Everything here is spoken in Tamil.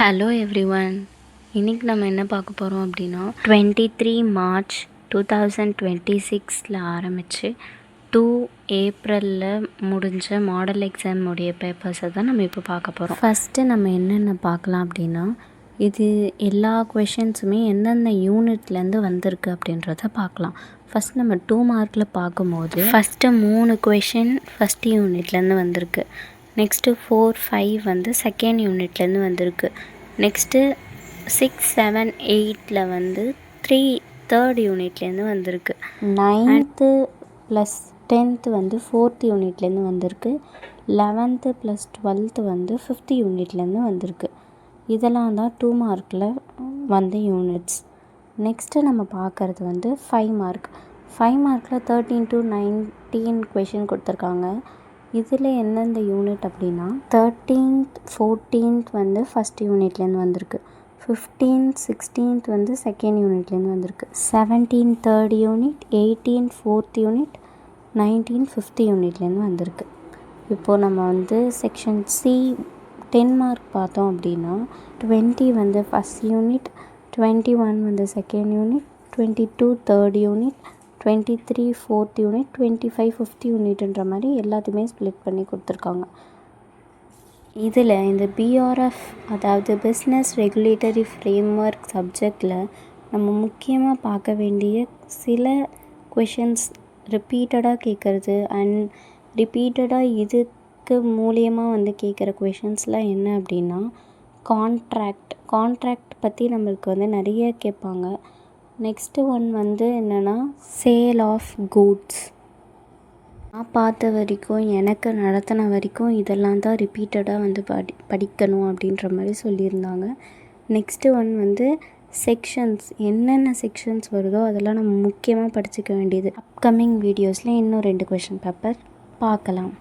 Hello everyone. இன்றைக்கி நம்ம என்ன பார்க்க போகிறோம் அப்படின்னா 23 மார்ச் 2026 ஆரம்பித்து 2 ஏப்ரலில் முடிஞ்ச மாடல் எக்ஸாம் உடைய பேப்பர்ஸை தான் நம்ம இப்போ பார்க்க போகிறோம். ஃபஸ்ட்டு நம்ம என்னென்ன பார்க்கலாம் அப்படின்னா, இது எல்லா கொஷின்ஸுமே எந்தெந்த யூனிட்லேருந்து வந்திருக்கு அப்படின்றத பார்க்கலாம். ஃபஸ்ட் நம்ம 2 மார்க்கில் பார்க்கும்போது ஃபஸ்ட்டு 3 கொஷின் ஃபஸ்ட்டு யூனிட்லேருந்து வந்திருக்கு. நெக்ஸ்ட்டு 4, 5 வந்து செகண்ட் யூனிட்லேருந்து வந்திருக்கு. நெக்ஸ்ட்டு 6, 7, 8 வந்து 3 தேர்ட் யூனிட்லேருந்து வந்திருக்கு. 9th + 10th வந்து 4th யூனிட்லேருந்து வந்திருக்கு. 11th + 12th வந்து 5th யூனிட்லேருந்து வந்திருக்கு. இதெல்லாம் தான் 2 மார்க்கில் வந்த யூனிட்ஸ். நெக்ஸ்ட்டு நம்ம பார்க்குறது வந்து 5 மார்க். 5 மார்க்கில் 13 to 19 கொஷின் கொடுத்துருக்காங்க. இதில் எந்தெந்த யூனிட் அப்படின்னா 13th 14th வந்து ஃபஸ்ட் யூனிட்லேருந்து வந்திருக்கு. 15th 16th வந்து செகண்ட் யூனிட்லேருந்து வந்திருக்கு. 17 third unit, 18 fourth unit, 19 fifth யூனிட்லேருந்து வந்திருக்கு. இப்போது நம்ம வந்து செக்ஷன் சி 10 மார்க் பார்த்தோம் அப்படின்னா 20 வந்து ஃபஸ்ட் யூனிட், 21 வந்து second unit, 22 third unit, 23 fourth unit, 25 fifth யூனிட்ன்ற மாதிரி எல்லாத்தையுமே ஸ்ப்ளிட் பண்ணி கொடுத்துருக்காங்க. இதில் இந்த பிஆர்எஃப் அதாவது பிஸ்னஸ் ரெகுலேட்டரி ஃப்ரேம்வொர்க் சப்ஜெக்டில் நம்ம முக்கியமாக பார்க்க வேண்டிய சில கொஷின்ஸ் ரிப்பீட்டடாக கேட்குறது அண்ட் ரிப்பீட்டடாக இதுக்கு மூலியமாக வந்து கேட்குற கொஷின்ஸ்லாம் என்ன அப்படின்னா கான்ட்ராக்ட் பற்றி நம்மளுக்கு வந்து நிறைய கேட்பாங்க. நெக்ஸ்ட்டு ஒன் வந்து என்னென்னா சேல் ஆஃப் கூட்ஸ். நான் பார்த்த வரைக்கும், எனக்கு நடத்தின வரைக்கும் இதெல்லாம் தான் ரிப்பீட்டடாக வந்து படிக்கணும் அப்படின்ற மாதிரி சொல்லியிருந்தாங்க. நெக்ஸ்ட்டு ஒன் வந்து செக்ஷன்ஸ், என்னென்ன செக்ஷன்ஸ் வருதோ அதெல்லாம் நம்ம முக்கியமாக படிச்சுக்க வேண்டியது. அப்கமிங் வீடியோஸில் இன்னும் 2 கொஷின் பேப்பர் பார்க்கலாம்.